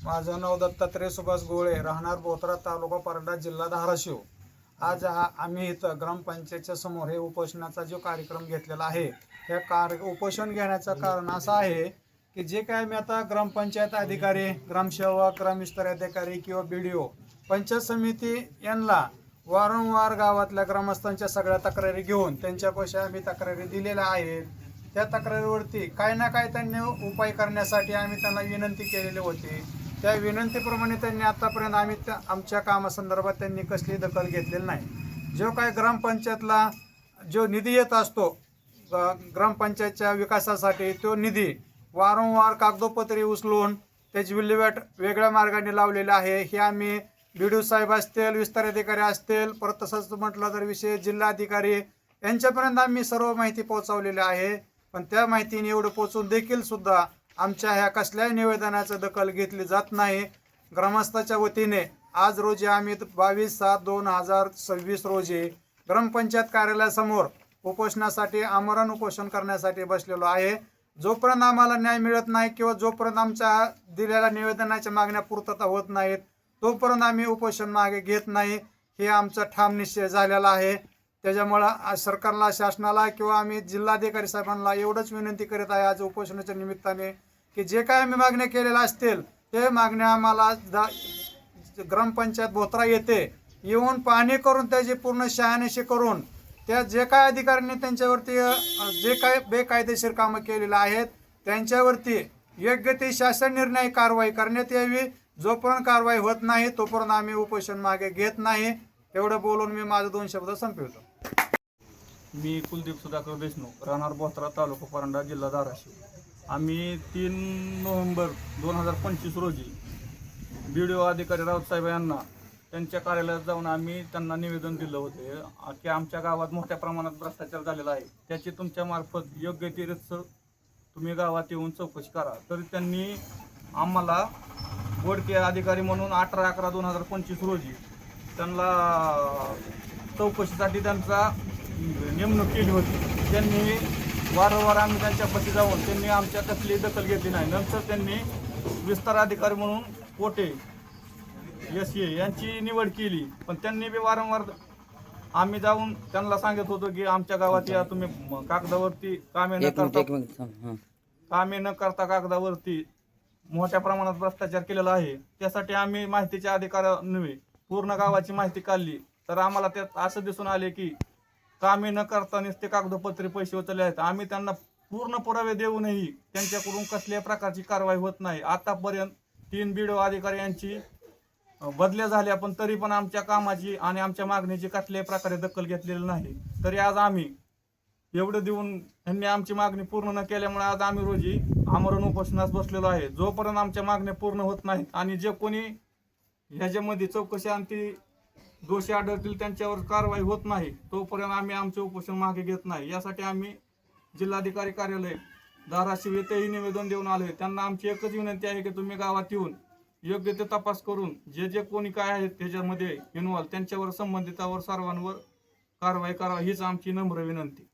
माझं नाव दत्तात्रय सुभाष गोळे, राहणार बोथरा, तालुका परंडा, जिल्हा धाराशिव। आज आम्ही इथं ग्रामपंचायतच्या समोर हे उपोषणाचा जो कार्यक्रम घेतलेला आहे, हे उपोषण घेण्याचं कारण असं आहे की जे काय मी आता ग्रामपंचायत अधिकारी, ग्रामसेवक, ग्रामविस्तार अधिकारी किंवा BDO, पंचायत समिती यांना वारंवार गावातल्या ग्रामस्थांच्या सगळ्या तक्रारी घेऊन त्यांच्यापाशी आम्ही तक्रारी दिलेल्या आहेत। त्या तक्रारीवरती काय ना काय त्यांनी उपाय करण्यासाठी आम्ही त्यांना विनंती केलेली होती। त्या विनंतीप्रमाणे त्यांनी आतापर्यंत आम्ही आमच्या कामासंदर्भात त्यांनी कसली दखल घेतलेली नाही। जो काय ग्रामपंचायतला जो निधी येत असतो ग्रामपंचायतच्या विकासासाठी, तो निधी वारंवार कागदोपत्री उचलून त्याची विल्हेवाट वेगळ्या मार्गाने लावलेला आहे। हे आम्ही BDO साहेब असतील, विस्तार अधिकारी असतील, परत तसंच म्हटलं तर विशेष जिल्हाधिकारी यांच्यापर्यंत आम्ही सर्व माहिती पोहोचवलेली आहे। पण त्या माहितीने एवढं पोहोचून देखील सुद्धा आमच्या ह्या कसल्याही निवेदनाची दखल घेतली जात नाही। ग्रामस्थाच्या वतीने आज रोजी आम्ही 22/7/2026 रोजी ग्रामपंचायत कार्यालयासमोर उपोषणासाठी आमरण उपोषण करण्यासाठी बसलेलो आहे। जोपर्यंत आम्हाला न्याय मिळत नाही किंवा जोपर्यंत आमच्या दिलेल्या निवेदनाच्या मागण्या पूर्तता होत नाहीत, तोपर्यंत आम्ही उपोषण मागे घेत नाही, हे आमचा ठाम निश्चय झालेला आहे। त्याच्यामुळं सरकारला, शासनाला किंवा आम्ही जिल्हाधिकारी साहेबांना एवढंच विनंती करीत आहे आज उपोषणाच्या निमित्ताने की जे काय आम्ही मागण्या केलेल्या असतील ते मागण्या आम्हाला ग्रामपंचायत बोथरा येथे येऊन पाहणी करून त्याची पूर्ण शहानिशी करून त्या जे काय अधिकाऱ्यांनी त्यांच्यावरती जे काय बेकायदेशीर कामं केलेलं आहेत त्यांच्यावरती योग्य ती शासन निर्णय कारवाई करण्यात यावी। जोपर्यंत कारवाई होत नाही तोपर्यंत आम्ही उपोषण मागे घेत नाही। एवढं बोलून मी माझे 2 शब्द संपवतो। मी कुलदीप सुधाकर देशमुख, राहणार बोथरा, तालुका परंडा, जिल्हा धाराशिव। आम्ही 3 नोव्हेंबर 2025 रोजी BDO अधिकारी राऊत साहेब यांना त्यांच्या कार्यालयात जाऊन आम्ही त्यांना निवेदन दिलं होते की आमच्या गावात मोठ्या प्रमाणात भ्रष्टाचार झालेला आहे, त्याची तुमच्या मार्फत योग्य ते रीतसर तुम्ही गावात येऊन चौकशी करा। तरी त्यांनी आम्हाला बोडके अधिकारी म्हणून 18/11/2025 रोजी त्यांना चौकशीसाठी त्यांचा नेमणूक केली होती। त्यांनी वारंवार आम्ही त्यांच्यापाशी जाऊन त्यांनी आमच्या कसली दखल घेतली नाही। नंतर त्यांनी विस्तार अधिकारी म्हणून पोटे SA यांची निवड केली, पण त्यांनी बी वारंवार आम्ही जाऊन त्यांना सांगत होतो की आमच्या गावात या, तुम्ही कागदावरती कामे न करता कागदावरती मोठ्या प्रमाणात भ्रष्टाचार केलेला आहे। त्यासाठी आम्ही माहितीच्या अधिकारान्वये पूर्ण गावाची माहिती काढली, तर आम्हाला त्यात असं दिसून आले की कामे न करता नुसते कागदोपत्री पैसे उचलले आहेत। आम्ही त्यांना पूर्ण पुरावे देऊनही त्यांच्याकडून कसल्याही प्रकारची कारवाई होत नाही। आतापर्यंत 3 BDO अधिकारी यांची बदल्या झाल्या, पण तरी पण आमच्या कामाची आणि आमच्या मागणीची कसल्याही प्रकारे दखल घेतलेली नाही। तरी आज आम्ही एवढं देऊन त्यांनी आमची मागणी पूर्ण न केल्यामुळे आज आम्ही रोजी आमरण उपोषणास बसलेलो आहे। जोपर्यंत आमच्या मागण्या पूर्ण होत नाहीत आणि जे कोणी ह्याच्यामध्ये चौकशी आणि दोषी आढळतील त्यांच्यावर कारवाई होत नाही तोपर्यंत आम्ही आमचे उपोषण मागे घेत नाही। यासाठी आम्ही जिल्हाधिकारी कार्यालय धाराशिव येथेही निवेदन देऊन आले। त्यांना आमची एकच विनंती आहे की तुम्ही गावात येऊन योग्य ते तपास करून जे कोणी काय आहेत त्याच्यामध्ये इन्व्हॉल्व त्यांच्यावर संबंधितावर सर्वांवर कारवाई करा, हीच आमची नम्र विनंती।